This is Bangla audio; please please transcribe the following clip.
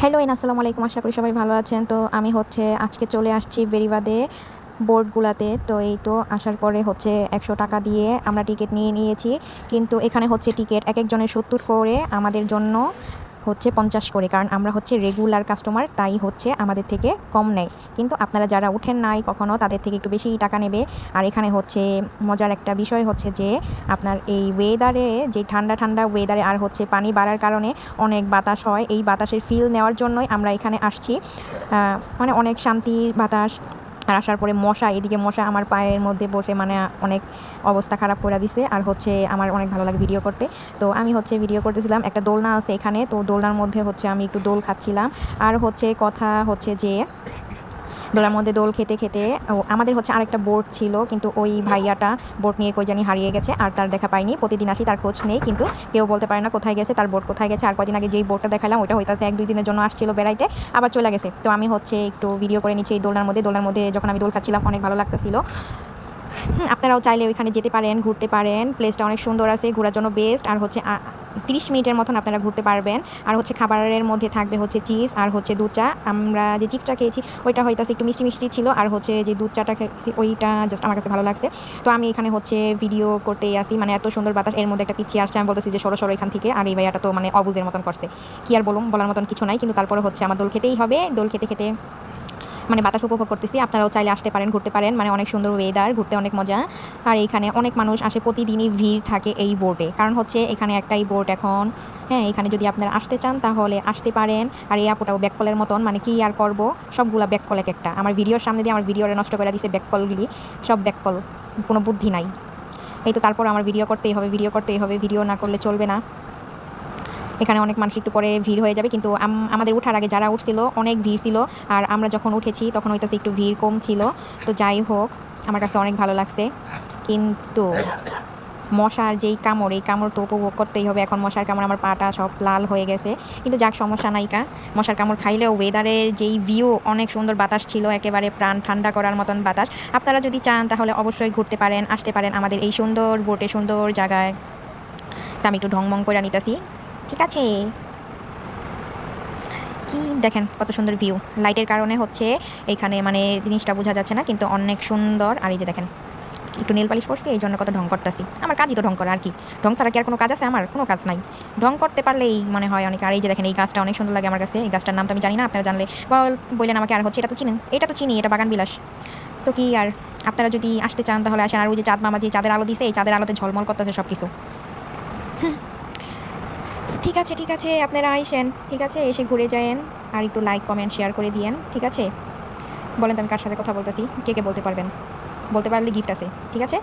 হ্যালো আসসালামু আলাইকুম, আশা করি সবাই ভালো আছেন। তো আমি আজকে চলে আসছি বেড়িবাঁধে বোটগুলাতে। তো এই তো আসার পরে 100 টাকা দিয়ে আমরা টিকিট নিয়ে নিয়েছি। কিন্তু এখানে টিকিট এক একজনের 70 করে, আমাদের জন্য 50 করে, কারণ আমরা রেগুলার কাস্টমার, তাই আমাদের থেকে কম নেয়। কিন্তু আপনারা যারা উঠেন নাই কখনো, তাদের থেকে একটু বেশি টাকা নেবে। আর এখানে মজার একটা বিষয় যে আপনার এই ওয়েদারে, যে ঠান্ডা ঠান্ডা ওয়েদারে আর পানি বাড়ার কারণে অনেক বাতাস হয়। এই বাতাসের ফিল নেওয়ার জন্যই আমরা এখানে আসছি। মানে অনেক শান্তির বাতাস। আর আসার পরে মশা, এদিকে মশা আমার পায়ের মধ্যে বসে মানে অনেক অবস্থা খারাপ করে দিছে। আর আমার অনেক ভালো লাগে ভিডিও করতে। তো আমি ভিডিও করতেছিলাম। একটা দোলনা আছে এখানে, তো দোলনার মধ্যে আমি একটু দোল খাচ্ছিলাম। আর কথা যে দোলার মধ্যে দোল খেতে খেতে আমাদের আরেকটা বোট ছিল, কিন্তু ওই ভাইয়াটা বোট নিয়ে কই জানি হারিয়ে গেছে, আর তার দেখা পাইনি। প্রতিদিন আসি, তার খোঁজ নেই, কিন্তু কেউ বলতে পারে না কোথায় গেছে, তার বোট কোথায় গেছে। আর কয়দিন আগে যেই বোটটা দেখালাম ওইটা হইতাছে 1-2 দিনের জন্য আসছিল বেড়াইতে, আবার চলে গেছে। তো আমি একটু ভিডিও করে নিচ্ছি এই দোলনার মধ্যে যখন আমি দোল খাচ্ছিলাম, অনেক ভালো লাগতেছিল। আপনারাও চাইলে ওইখানে যেতে পারেন, ঘুরতে পারেন। প্লেসটা অনেক সুন্দর আছে, ঘোরার জন্য বেস্ট। আর 30 মিনিটের মতন আপনারা ঘুরতে পারবেন। আর খাবারের মধ্যে থাকবে চিপস আর দুধ চা। আমরা যে চিপসটা খেয়েছি ওইটা হইতাছে একটু মিষ্টি মিষ্টি ছিল, আর যে দুধ চাটা খেয়েছি ওইটা জাস্ট আমার কাছে ভালো লাগছে। তো আমি এখানে ভিডিও করতেই আসি, মানে এত সুন্দর বাতাস, এর মধ্যে একটা পিচ্ছি আসছে, আমি বলতেছি যে সরো সরো এখান থেকে। আর এই ভাইয়াটা তো মানে অবুজের মতন করছে, কি আর বলার মতন কিছু নাই। কিন্তু তারপরে আমার দোল খেতেই হবে। দোল খেতে খেতে মানে বাতাস উপভোগ করতেছি। আপনারাও চাইলে আসতে পারেন, ঘুরতে পারেন। মানে অনেক সুন্দর ওয়েদার, ঘুরতে অনেক মজা। আর এখানে অনেক মানুষ আসে, প্রতিদিনই ভিড় থাকে এই বোটে, কারণ এখানে একটাই বোট এখন। হ্যাঁ, এখানে যদি আপনারা আসতে চান তাহলে আসতে পারেন। আর এই আপুটাও ব্যাককলের মতন, মানে কি আর করবো, সবগুলা ব্যাককল এক একটা। আমার ভিডিওর সামনে দিয়ে আমার ভিডিওটা নষ্ট করে দিছে ব্যাককলগুলি, সব ব্যাককল, কোনো বুদ্ধি নাই। এই তো তারপর আমার ভিডিও করতেই হবে, ভিডিও না করলে চলবে না। এখানে অনেক মানুষ, একটু পরে ভিড় হয়ে যাবে, কিন্তু আমাদের ওঠার আগে যারা উঠছিল অনেক ভিড় ছিল। আর আমরা যখন উঠেছি তখন হইতেছে একটু ভিড় কম ছিল। তো যাই হোক, আমার কাছে অনেক ভালো লাগছে। কিন্তু মশার যেই কামড়, এই কামড় তো উপভোগ করতেই হবে। এখন মশার কামড়, আমার পাটা সব লাল হয়ে গেছে, কিন্তু যাক, সমস্যা নাইকা। মশার কামড় খাইলেও ওয়েদারের যেই ভিউ, অনেক সুন্দর বাতাস ছিল, একেবারে প্রাণ ঠান্ডা করার মতন বাতাস। আপনারা যদি চান তাহলে অবশ্যই ঘুরতে পারেন, আসতে পারেন আমাদের এই সুন্দর বোটে, সুন্দর জায়গায়। তা আমি একটু ঢংমং করে নিতেছি, ঠিক আছে? কি দেখেন কত সুন্দর ভিউ, লাইটের কারণে এখানে মানে জিনিসটা বোঝা যাচ্ছে না, কিন্তু অনেক সুন্দর। আর এই যে দেখেন, একটু নেল পালিশ করছি, এই জন্য কত ঢং করতেছি। আমার কাজই তো ঢং করা, আর কি। ঢং ছাড়া কি আর কোনো কাজ আছে? আমার কোনো কাজ নাই, ঢং করতে পারলেই মনে হয় অনেক। আর এই যে দেখেন, এই গাছটা অনেক সুন্দর লাগে আমার কাছে। এই গাছটার নাম তো আমি জানি না, আপনারা জানলে বললেন আমাকে। আর এটা তো চিনেন, এটা তো চিনি, এটা বাগান বিলাস। তো কি আর, আপনারা যদি আসতে চান তাহলে আসেন। আর ওই যে চাঁদ মামা যে চাঁদের আলো দিছে, এই চাঁদের আলোতে ঝলমল করতেছে সব কিছু। ঠিক আছে, ঠিক আছে, আপনারা আইসেন, ঠিক আছে, এসে ঘুরে যায়েন। আর একটু লাইক কমেন্ট শেয়ার করে দিয়েন, ঠিক আছে? বলেন তো আমি কার সাথে কথা বলতেছি, কে কে বলতে পারবেন? বলতে পারলে গিফট আছে, ঠিক আছে?